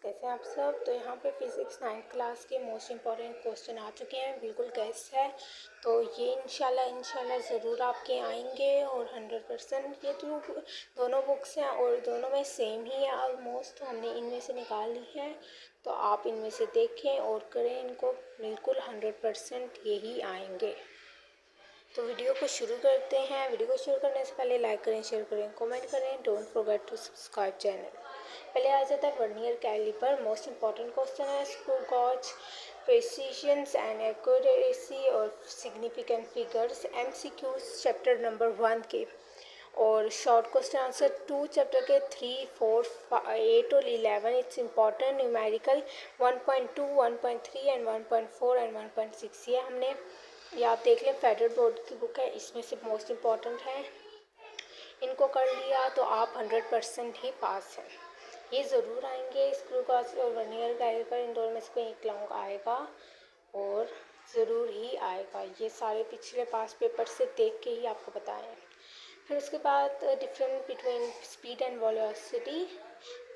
कैसे हैं आप सब। तो यहाँ पे फिज़िक्स 9th क्लास के मोस्ट इम्पॉर्टेंट क्वेश्चन आ चुके हैं, बिल्कुल गैस है। तो ये इंशाल्लाह ज़रूर आपके आएंगे और 100% ये दोनों बुक्स हैं और दोनों में सेम ही है ऑलमोस्ट। तो हमने इनमें से निकाल ली है, तो आप इनमें से देखें और करें इनको, बिल्कुल 100% यही आएंगे। तो वीडियो को शुरू करते हैं। वीडियो को शुरू करने से पहले लाइक करें, शेयर करें, कमेंट करें। Don't forget to subscribe channel. पहले आ जाता है vernier caliper. Most important question है। Screw gauge precisions and accuracy और significant figures, MCQs chapter number 1 के। और शॉर्ट क्वेश्चन आंसर 2 चैप्टर के 3, 4, 8 और 11। It's important numerical 1.2, 1.3 and 1.4 and 1.6। ये हमने, ये आप देख लें, फेडरल बोर्ड की बुक है, इसमें से मोस्ट इम्पॉर्टेंट है। इनको कर लिया तो आप 100% ही पास हैं। ये ज़रूर आएंगे। स्क्रू गॉज और वर्नियर कैलिपर, इन दोनों में से कोई एक लॉन्ग आएगा और ज़रूर ही आएगा। ये सारे पिछले पास पेपर से देख के ही आपको बताएं। फिर उसके बाद difference between speed and velocity,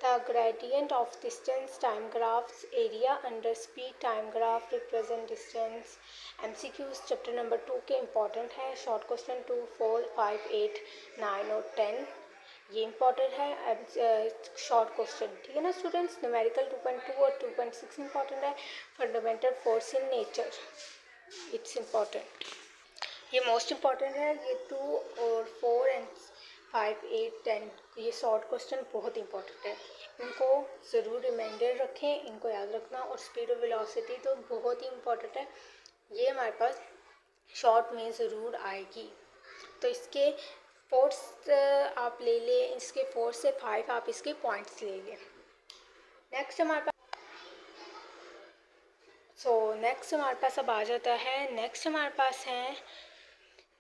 the gradient of distance, time graphs, area under speed, time graph represent distance. MCQs chapter number 2 के इंपॉर्टेंट है। शॉर्ट क्वेश्चन 2, 4, 5, 8, 9 और 10 ये इंपॉर्टेंट है। शॉर्ट क्वेश्चन, ठीक है ना स्टूडेंट्स। न्यूमेरिकल 2.2 और 2.6 इंपॉर्टेंट है। Fundamental force in nature, it's important, ये मोस्ट इम्पॉर्टेंट है। ये 2 और 4 एंड 5, 8, 10 ये शॉर्ट क्वेश्चन बहुत इंपॉर्टेंट है। इनको ज़रूर रिमाइंडर रखें, इनको याद रखना। और स्पीड और वेलोसिटी तो बहुत ही इम्पॉर्टेंट है, ये हमारे पास शॉर्ट में ज़रूर आएगी। तो इसके 4 आप ले लें, इसके 4 से 5 आप इसके पॉइंट्स ले लें। नेक्स्ट हमारे पास अब आ जाता है। नेक्स्ट हमारे पास है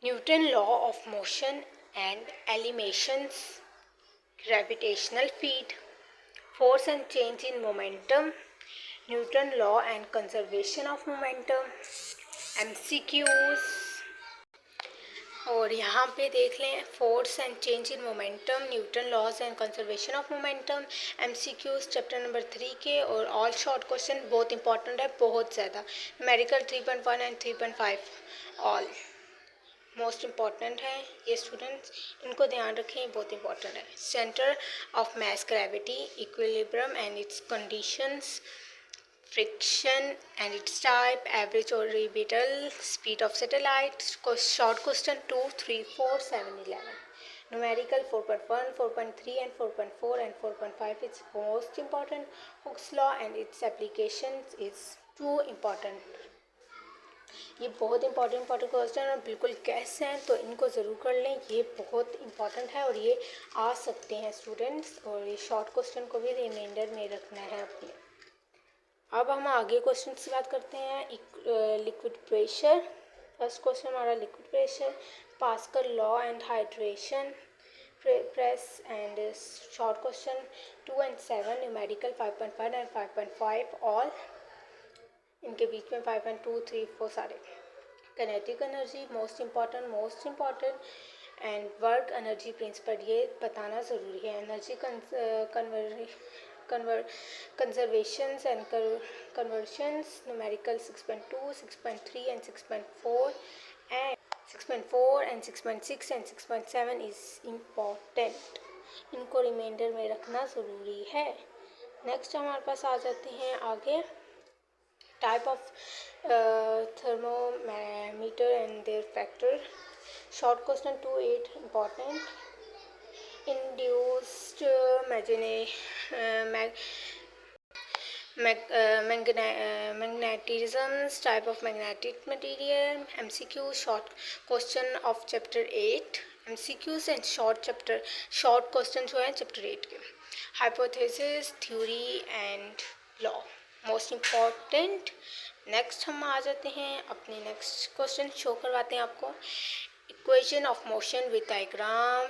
Newton law of motion and eliminations, gravitational field, force and change in momentum, Newton law and conservation of momentum, MCQs। और यहाँ पे देख लें, force and change in momentum, Newton laws and conservation of momentum, MCQs chapter number 3 के। और all short question बहुत important है, बहुत ज़्यादा। Numerical 3.1 and 3.5 all most important है ये स्टूडेंट्स, इनको ध्यान रखें, बहुत इंपॉर्टेंट है। Centre of mass gravity, equilibrium and its conditions, friction and its type, average orbital speed of satellite. Short question 2, 3, 4, 7, 11। Numerical 4.1, 4.3 and 4.4 and 4.5 it's most important. Hooke's law and its application is too important. ये बहुत important question और बिल्कुल gas हैं, तो इनको ज़रूर कर लें, ये बहुत इंपॉर्टेंट है और ये आ सकते हैं स्टूडेंट्स। और ये शॉर्ट क्वेश्चन को भी रिमाइंडर में रखना है अपने। अब हम आगे क्वेश्चन की बात करते हैं। लिक्विड प्रेशर, फर्स्ट क्वेश्चन हमारा liquid pressure, pascal law and hydration, press and short question 2 and 7, numerical 5.1 and 5.5 all. इनके बीच में 5 एंड 2, 3, 4 सारे। Kinetic energy most important and work energy principal, ये बताना ज़रूरी है। Energy conservations and conversions, numerical 6.2, 6.3 and 6.4 and 6.4 and 6.6 and 6.7 is important, इनको reminder में रखना ज़रूरी है। नेक्स्ट हमारे पास आ जाते हैं आगे, type of thermometer and their factor। Short question 2, 8 important। Induced magnetism, type of magnetic material, MCQ short question of chapter 8, MCQs and short question जो है chapter 8 के। Hypothesis, theory and law most important. Next हम आ जाते हैं अपने next question, show करवाते हैं आपको। Equation of motion with diagram,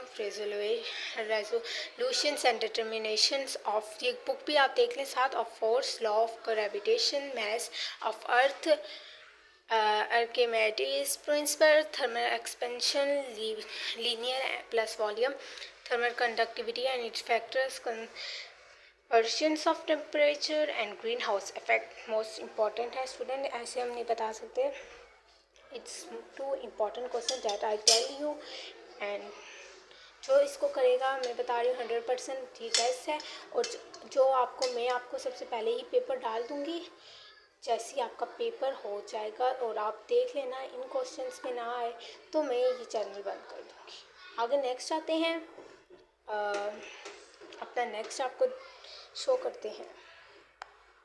resolutions and determinations of, ये बुक भी आप देख लें साथ, of force, law of gravitation, mass of earth, Archimedes principle, thermal expansion, linear plus volume, thermal conductivity and its factors, versions of temperature and green house effect most important है student, ऐसे हम नहीं बता सकते। It's too important question that I tell you, and जो इसको करेगा मैं बता रही हूँ 100% ठीक है। और जो मैं आपको सबसे पहले ही पेपर डाल दूँगी, जैसे ही आपका पेपर हो जाएगा और आप देख लेना इन क्वेश्चंस में ना आए तो मैं ये चैनल बंद कर दूँगी। आगे नेक्स्ट आते हैं, अपना नेक्स्ट आपको शो करते हैं।